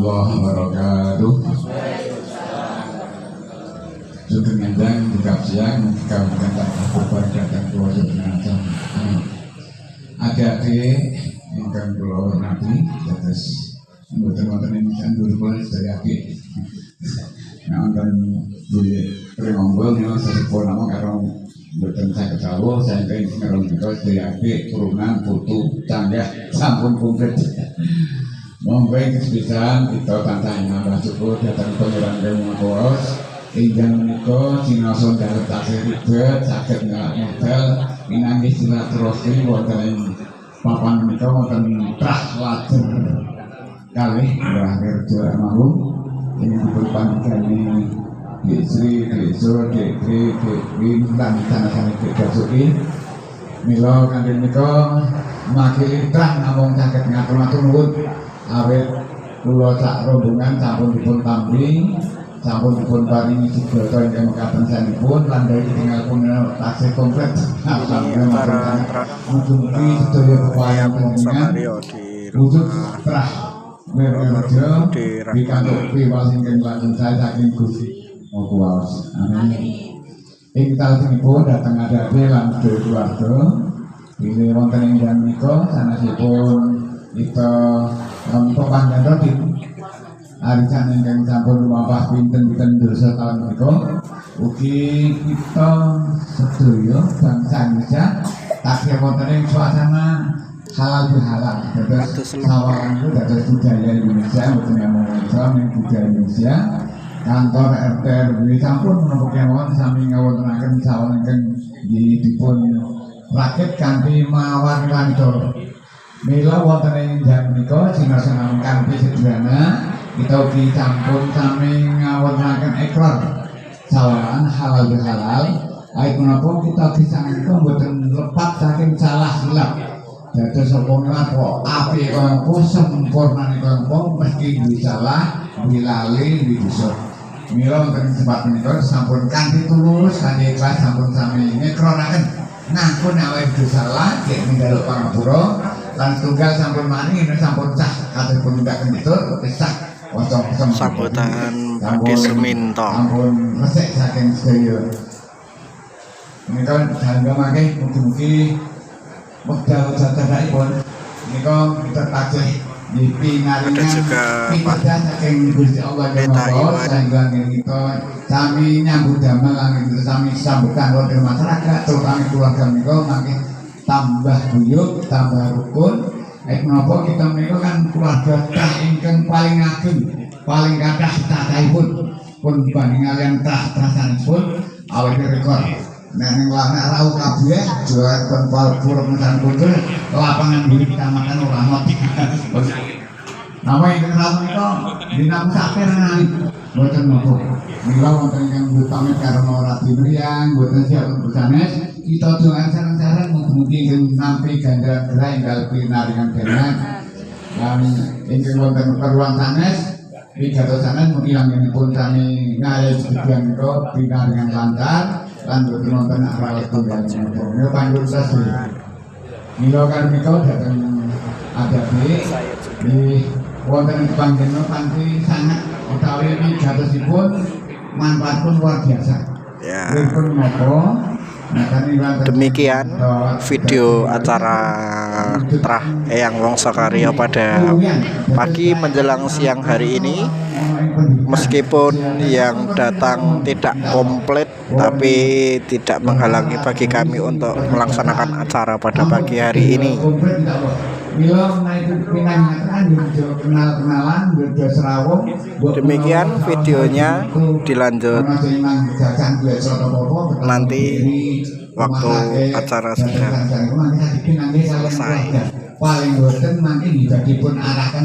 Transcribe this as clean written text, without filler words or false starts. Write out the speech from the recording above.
warahmatullahi wabarakatuh. Sugeng nyandang dikap siang kawan-kawan tak berbahagia dan keluarga jenazah. Adik-adik ingkang kula hormati, dados mboten-mboten ingkang duripun sedaya adik. Wonten duwe pringombol niku sesepuh nama karo mboten saged dawuh saking ngeron menika sedaya adik turunan putu canggah sampun komplit. Monggo ing kesepisan kita tansah nyembah syukur dhateng Pangeran Kawula. Ingkang menika sinaosa dalem taksih ribet saged ngalap modal pinanggih silaturahmi wonten ing papan menika wonten trah lajer kalih Mbah Wirjo almarhum ing dipun pangkani Sri Deso Dekri Dekwin lan sanesane Dasuki mila kanthi menika makili trah namung saged ngatur-atur nuwun awit kula sak rombongan sampun dipun tampi sampun dipun paringi sigrata ingkang mekaten sanipun lan dari tinggal pun taksih komplit alhamdulillah mugi sedaya upaya panjenengan wujud trah Wirjo pikantuk piwulang ingkang lajeng saking Gusti Allah. Amin. Ing salebetipun dhateng adik-adik lan sedaya keluarga bilih wonten ing dalem menika sanesipun kita nampa panjenengan arisan ingkang sampun lumampah pinten-pinten dosa taun menika ugi kita sedaya bangsa Indonesia taksih wonten ing suasana halal bihalal dados sawangan itu dados budaya Indonesia mboten namung Islam ing budaya Indonesia kantor RT RW sampun menapa kemawon sami ngawontenaken sawangan ingkang dipun rakit kanthi mawar lancar mila wonten ing jam menika sinaosa kanthi sederhana kita ugi sampun sami ngawontenaken ikrar sawangan halal bihalal ayo menapa kita bisa menika mboten lepat saking salah silap dados sapa napa apik kanggo sempurnane kanggo mesti duwe salah wilali bisa mila wonten sebab menika sampun kanthi tulus kanthi ikhlas sampun sami ngekraraken ngaku nek awake salah cek ninggal pangapura lan tunggal sampun mani sampun sah kados pun ndak kentur sah sambutan Pakde Suminto ampun resik saking sedaya menika dalem mangke mugi-mugi wekdal jatahipun menika kita taksih dipinaringan ada juga pipada saking Gusti Allah sehingga kita sami nyambut damel lan kita sami sambutan wonten masyarakat terutama keluarga menika mangke tambah guyub tambah rukun. Menapa kita menika kan keluarga tah ingkang paling ageng, paling kathah tatahipun pun dibanding kalian tah-tahanipun awake rekor. Nek ning lanak rau kabeh jual kon purun dan kudu lapangan di kecamatan Uramot. Nama ingkang rau menika dinamung saperang mboten napa. Mila wonten ingkang pamit karena Rati Mriyang mboten siap untuk sanes kita doakan sareng-sareng mugi-mugi nampi ganda gerak enggal pinaringan dereng lan ingkang wonten keperluan sanes pidato sanes mugi anggenipun sami ngayahi sebagian menika pinaringan lancar lan boten wonten rawat tunggal menapa menika panjur sasi mila kan menika dhateng adik-adik di wonten panjenengan panci sangat utawi pidatosipun manfaat pun luar biasa ya. Demikian video acara Trah Eyang Wongso Karya pada pagi menjelang siang hari ini. Meskipun yang datang tidak komplit, tapi tidak menghalangi bagi kami untuk melaksanakan acara pada pagi hari ini. Demikian videonya, dilanjut nanti waktu acara sudah selesai.